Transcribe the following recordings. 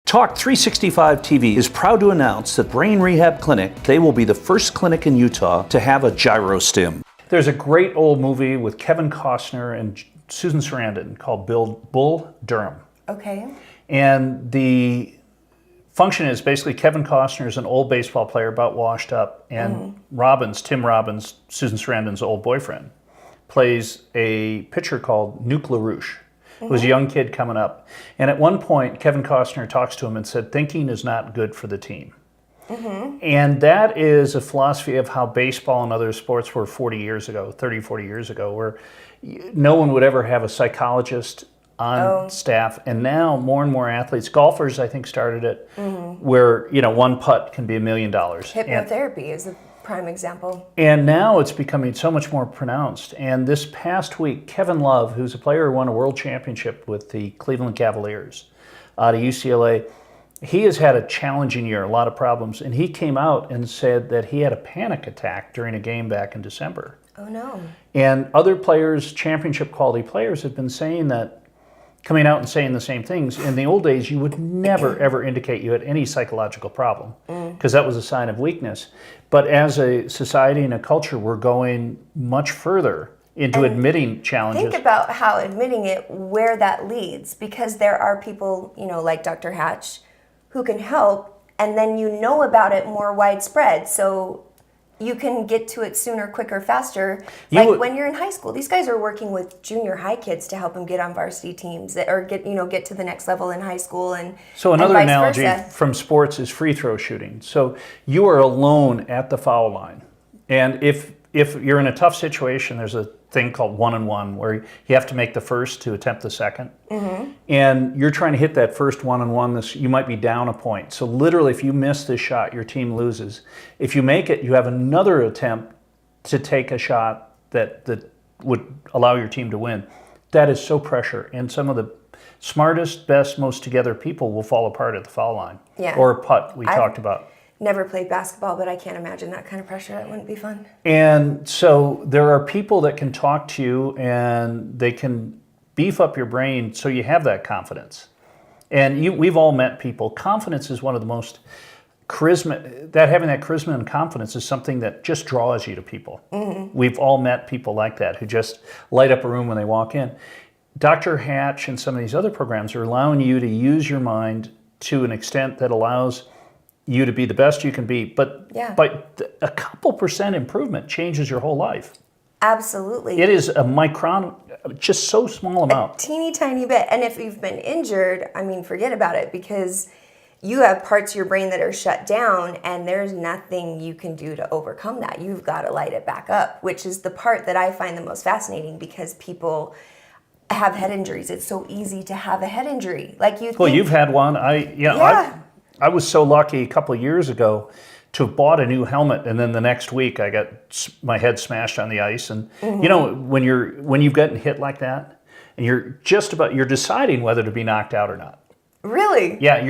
Talk365TV is proud to announce that Brain Rehab Clinic, they will be the first clinic in Utah to have a gyrostim. There's a great old movie with Kevin Costner and Susan Sarandon called Bull Durham. Okay. And the function is basically Kevin Costner is an old baseball player about washed up, and Tim Robbins, Susan Sarandon's old boyfriend, plays a pitcher called Nuke LaRouche. Who was a young kid coming up. And at one point, Kevin Costner talks to him and said, thinking is not good for the team. And that is a philosophy of how baseball and other sports were 40 years ago, 30, 40 years ago, where no one would ever have a psychologist on staff. And now more and more athletes, golfers, I think, started it, where, one putt can be $1 million. Hypnotherapy is a prime example. And now it's becoming so much more pronounced. And this past week, Kevin Love, who's a player who won a world championship with the Cleveland Cavaliers out of UCLA, he has had a challenging year, a lot of problems. And he came out and said that he had a panic attack during a game back in December. Oh, no. And other players, championship quality players, have been saying that, coming out and saying the same things. In the old days, you would never, ever indicate you had any psychological problem because that was a sign of weakness. But as a society and a culture, we're going much further into admitting challenges. Think about how admitting it, where that leads, because there are people, like Dr. Hatch, who can help, and then you know about it more widespread. So you can get to it sooner, quicker, faster. When you're in high school, these guys are working with junior high kids to help them get on varsity teams or get to the next level in high school. And so another and analogy versa. From sports is free throw shooting. So you are alone at the foul line, and if you're in a tough situation, there's a thing called 1-on-1 where you have to make the first to attempt the second. And you're trying to hit that first 1-on-1, you might be down a point. So literally, if you miss this shot, your team loses. If you make it, you have another attempt to take a shot that would allow your team to win. That is so pressure. And some of the smartest, best, most together people will fall apart at the foul line. Yeah. Or a putt we talked about. Never played basketball, but I can't imagine that kind of pressure. It wouldn't be fun. And so there are people that can talk to you and they can beef up your brain so you have that confidence. And we've all met people. Confidence is one of the most having that charisma and confidence is something that just draws you to people. We've all met people like that who just light up a room when they walk in. Dr. Hatch and some of these other programs are allowing you to use your mind to an extent that allows you to be the best you can be, but a couple percent improvement changes your whole life. Absolutely. It is a micron, just so small amount. A teeny tiny bit. And if you've been injured, forget about it, because you have parts of your brain that are shut down and there's nothing you can do to overcome that. You've got to light it back up, which is the part that I find the most fascinating because people have head injuries. It's so easy to have a head injury. Well, you've had one. I was so lucky a couple of years ago to have bought a new helmet, and then the next week I got my head smashed on the ice. And when you've gotten hit like that, and you're deciding whether to be knocked out or not. Really? Yeah,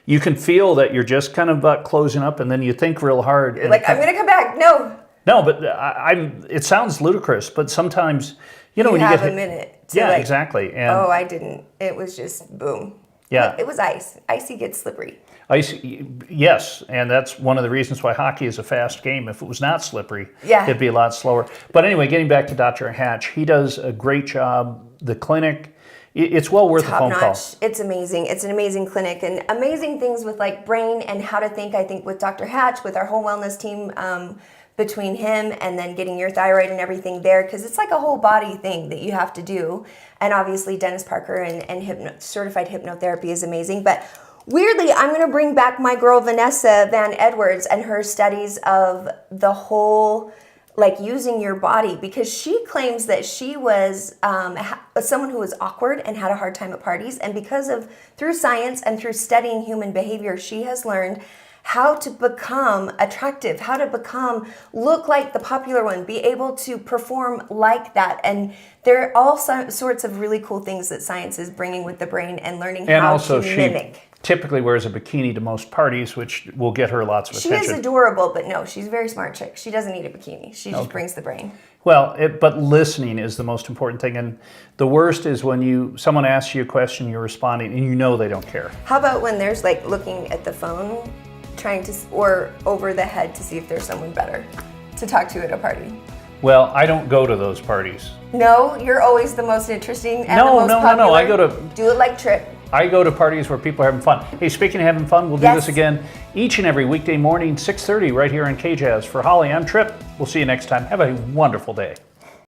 you can feel that you're just kind of about closing up, and then you think real hard. You're like, I'm going to come back. No. No, but it sounds ludicrous, but sometimes when you have get hit, a minute. Exactly. And I didn't. It was just boom. Yeah. It was ice. Icy gets slippery. Yes, and that's one of the reasons why hockey is a fast game. If it was not slippery, yeah, it'd be a lot slower. But anyway, getting back to Dr. Hatch, he does a great job. The clinic, it's well worth a phone call. It's amazing. It's an amazing clinic and amazing things with brain and how to think. I think with Dr. Hatch, with our whole wellness team, between him and then getting your thyroid and everything there, because it's like a whole body thing that you have to do. And obviously Dennis Parker and certified hypnotherapy is amazing. But weirdly, I'm going to bring back my girl Vanessa Van Edwards and her studies of the whole, using your body, because she claims that she was someone who was awkward and had a hard time at parties. And through science and through studying human behavior, she has learned how to become attractive, how to look like the popular one, be able to perform like that. And there are all sorts of really cool things that science is bringing with the brain and learning how to mimic. Typically wears a bikini to most parties, which will get her lots of attention. She is adorable, but no, she's a very smart chick. She doesn't need a bikini. She just brings the brain. Well, but listening is the most important thing. And the worst is when someone asks you a question, you're responding, and you know they don't care. How about when there's like looking at the phone, trying to, or over the head to see if there's someone better to talk to at a party? Well, I don't go to those parties. No, you're always the most interesting and the No, most no, popular. no. I go to Do it like Trip. I go to parties where people are having fun. Hey, speaking of having fun, we'll do Yes. this again each and every weekday morning, 6:30, right here on KJazz. For Holly, I'm Trip. We'll see you next time. Have a wonderful day.